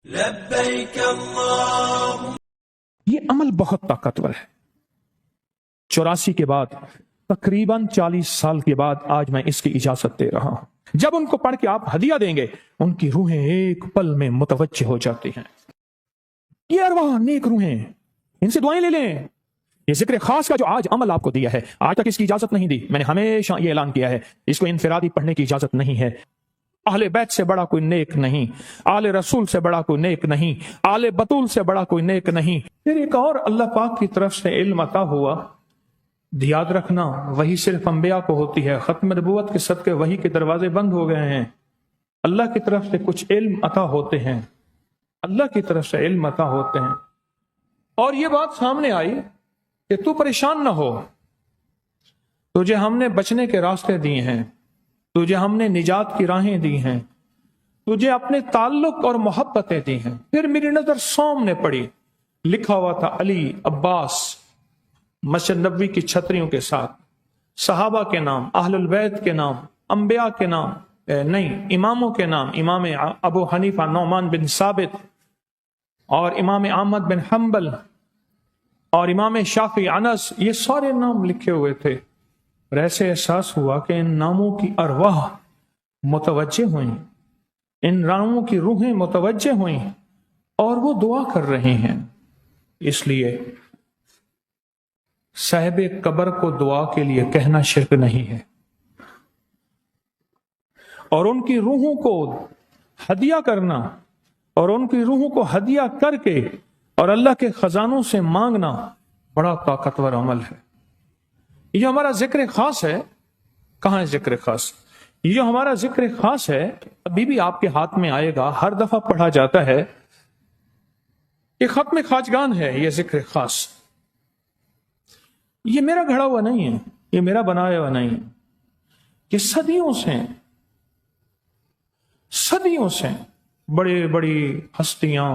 لبیک اللہم۔ یہ عمل بہت طاقتور ہے۔ 84 کے بعد تقریباً 40 سال کے بعد آج میں اس کی اجازت دے رہا ہوں۔ جب ان کو پڑھ کے آپ ہدیہ دیں گے، ان کی روحیں ایک پل میں متوجہ ہو جاتی ہیں۔ یہ ارواح نیک روحیں، ان سے دعائیں لے لیں۔ یہ ذکر خاص کا جو آج عمل آپ کو دیا ہے، آج تک اس کی اجازت نہیں دی۔ میں نے ہمیشہ یہ اعلان کیا ہے، اس کو انفرادی پڑھنے کی اجازت نہیں ہے۔ اہل بیت سے بڑا کوئی نیک نہیں، آل رسول سے بڑا کوئی نیک نہیں، آل بطول سے بڑا کوئی نیک نہیں۔ پھر ایک اور اللہ پاک کی طرف سے علم عطا ہوا، یاد رکھنا وہی صرف انبیاء کو ہوتی ہے۔ ختم نبوت کے صدقے وہی کے دروازے بند ہو گئے ہیں۔ اللہ کی طرف سے کچھ علم عطا ہوتے ہیں، اللہ کی طرف سے علم عطا ہوتے ہیں۔ اور یہ بات سامنے آئی کہ تو پریشان نہ ہو، تجھے ہم نے بچنے کے راستے دیے ہیں، تجھے ہم نے نجات کی راہیں دی ہیں، تجھے اپنے تعلق اور محبتیں دی ہیں۔ پھر میری نظر سامنے پڑی، لکھا ہوا تھا علی، عباس، مسجد نبوی کی چھتریوں کے ساتھ، صحابہ کے نام، اہل البیت کے نام، انبیاء کے نام، نہیں اماموں کے نام، امام ابو حنیفہ نعمان بن ثابت، اور امام احمد بن حنبل، اور امام شافعی انس، یہ سارے نام لکھے ہوئے تھے۔ اور ایسے احساس ہوا کہ ان ناموں کی ارواح متوجہ ہوئیں، ان ناموں کی روحیں متوجہ ہوئیں، اور وہ دعا کر رہے ہیں۔ اس لیے صاحب قبر کو دعا کے لیے کہنا شرک نہیں ہے، اور ان کی روحوں کو ہدیہ کرنا، اور ان کی روحوں کو ہدیہ کر کے اور اللہ کے خزانوں سے مانگنا بڑا طاقتور عمل ہے۔ یہ جو ہمارا ذکر خاص ہے، کہاں ہے ذکر خاص؟ یہ جو ہمارا ذکر خاص ہے، ابھی بھی آپ کے ہاتھ میں آئے گا، ہر دفعہ پڑھا جاتا ہے۔ یہ ختم خواجگان ہے، یہ ذکر خاص۔ یہ میرا گھڑا ہوا نہیں ہے، یہ میرا بنایا ہوا نہیں ہے، یہ صدیوں سے بڑے بڑی ہستیاں،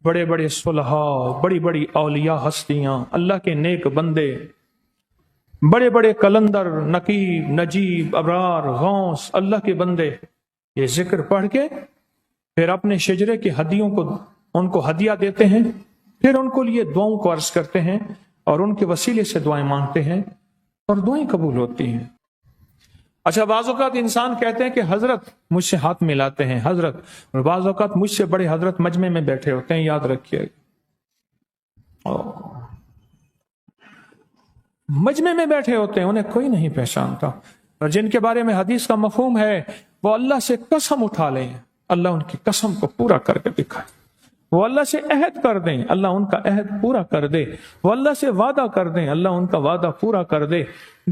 بڑے بڑے صلحاء، بڑی بڑی اولیاء ہستیاں، اللہ کے نیک بندے، بڑے بڑے قلندر، نقیب، نجیب، ابرار، غوث، اللہ کے بندے، یہ ذکر پڑھ کے پھر اپنے شجرے کی ہدیوں کو ان کو ہدیہ دیتے ہیں، پھر ان کو لیے دعاؤں کو عرض کرتے ہیں، اور ان کے وسیلے سے دعائیں مانگتے ہیں، اور دعائیں قبول ہوتی ہیں۔ اچھا، بعض اوقات انسان کہتے ہیں کہ حضرت مجھ سے ہاتھ ملاتے ہیں، حضرت، اور بعض اوقات مجھ سے بڑے حضرت مجمع میں بیٹھے ہوتے ہیں، یاد رکھیے، مجمع میں بیٹھے ہوتے ہیں، انہیں کوئی نہیں پہچانتا، اور جن کے بارے میں حدیث کا مفہوم ہے وہ اللہ سے قسم اٹھا لیں، اللہ ان کی قسم کو پورا کر کے دکھائے، وہ اللہ سے عہد کر دیں، اللہ ان کا عہد پورا کر دے، وہ اللہ سے وعدہ کر دیں، اللہ ان کا وعدہ پورا کر دے۔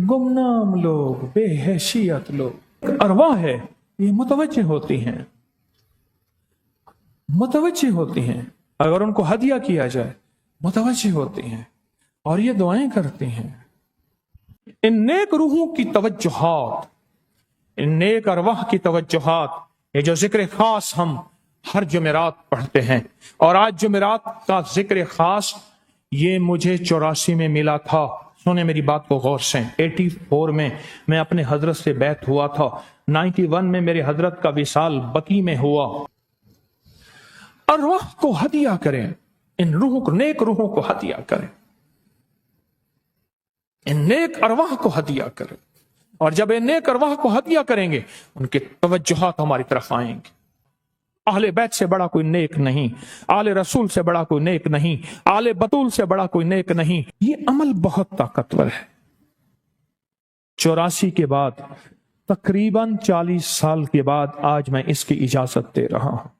گمنام لوگ، بے حیثیت لوگ، ارواح ہے، یہ متوجہ ہوتی ہیں، اگر ان کو ہدیہ کیا جائے متوجہ ہوتی ہیں، اور یہ دعائیں کرتی ہیں۔ ان نیک روحوں کی توجہات، ان نیک ارواح کی توجہات، یہ جو ذکر خاص ہم ہر جمعرات پڑھتے ہیں، اور آج جمعرات کا ذکر خاص یہ مجھے 84 میں ملا تھا۔ سنیں میری بات کو غور سے، 84 میں اپنے حضرت سے بیعت ہوا تھا، 91 میں میرے حضرت کا وصال بقی میں ہوا۔ ارواح کو ہدیہ کریں، ان روحوں کو، نیک روحوں کو ہدیہ کریں، ان نیک ارواح کو ہدیہ کریں، اور جب ان نیک ارواح کو ہدیہ کریں گے ان کے توجہات ہماری طرف آئیں گے۔ اہل بیت سے بڑا کوئی نیک نہیں، آل رسول سے بڑا کوئی نیک نہیں، آل بطول سے بڑا کوئی نیک نہیں۔ یہ عمل بہت طاقتور ہے۔ 84 کے بعد تقریباً 40 سال کے بعد آج میں اس کی اجازت دے رہا ہوں۔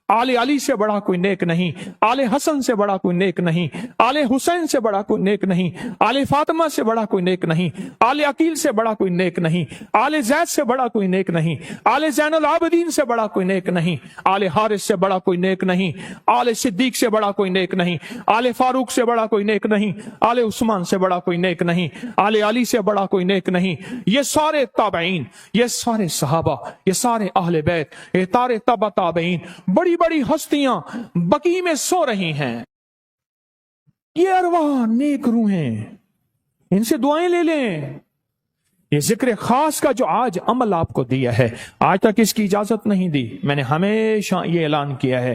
آل علی سے بڑا کوئی نیک نہیں، آل حسن سے بڑا کوئی نیک نہیں، آل حسین سے بڑا کوئی نیک نہیں، آل فاطمہ سے بڑا کوئی نیک نہیں، آل عقیل سے بڑا کوئی نیک نہیں، آل زید سے بڑا کوئی نیک نہیں، آل زین العابدین سے بڑا کوئی نیک نہیں، آل حارث سے بڑا کوئی نیک نہیں، آل صدیق سے بڑا کوئی نیک نہیں، آل فاروق سے بڑا کوئی نیک نہیں، آل عثمان سے بڑا کوئی نیک نہیں، آل علی سے بڑا کوئی نیک نہیں۔ یہ سارے تابعین، یہ سارے صحابہ، یہ سارے اہل بیت، یہ سارے تبع تابعین، بڑی بڑی ہستیاں بقی میں سو رہی ہیں۔ یہ ارواح نیک روحیں، ان سے دعائیں لے لیں۔ یہ ذکر خاص کا جو آج عمل آپ کو دیا ہے، آج تک اس کی اجازت نہیں دی۔ میں نے ہمیشہ یہ اعلان کیا ہے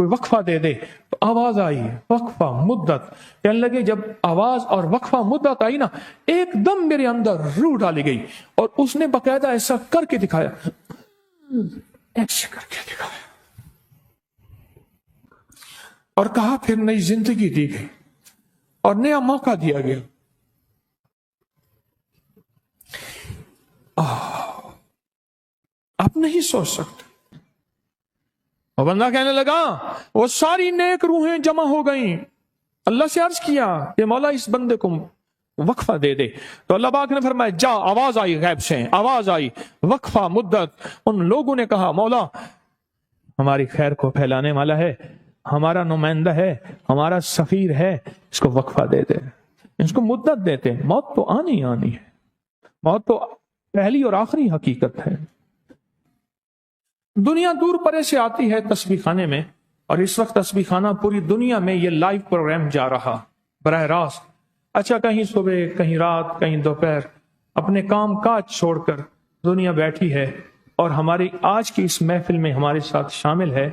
کوئی وقفہ دے دے تو آواز آئی وقفہ مدت، کہنے لگے جب آواز اور وقفہ مدت آئی نا ایک دم میرے اندر روح ڈالی گئی، اور اس نے باقاعدہ ایسا کر کے دکھایا، ایسے کر کے دکھایا اور کہا پھر نئی زندگی دی گئی اور نیا موقع دیا گیا۔ آپ نہیں سوچ سکتے۔ اور بندہ کہنے لگا وہ ساری نیک روحیں جمع ہو گئیں، اللہ سے عرض کیا کہ مولا اس بندے کو وقفہ دے دے، تو اللہ پاک نے فرمایا جا، آواز آئی غیب سے، آواز آئی وقفہ مدت۔ ان لوگوں نے کہا مولا ہماری خیر کو پھیلانے والا ہے، ہمارا نمائندہ ہے، ہمارا سفیر ہے، اس کو وقفہ دے دے، اس کو مدت دیتے، موت تو آنی آنی ہے، موت تو پہلی اور آخری حقیقت ہے۔ دنیا دور پرے سے آتی ہے تسبیح خانے میں، اور اس وقت تسبیح خانہ پوری دنیا میں یہ لائیو پروگرام جا رہا براہ راست۔ اچھا کہیں صبح کہیں رات کہیں دوپہر اپنے کام کاج چھوڑ کر دنیا بیٹھی ہے اور ہماری آج کی اس محفل میں ہمارے ساتھ شامل ہے۔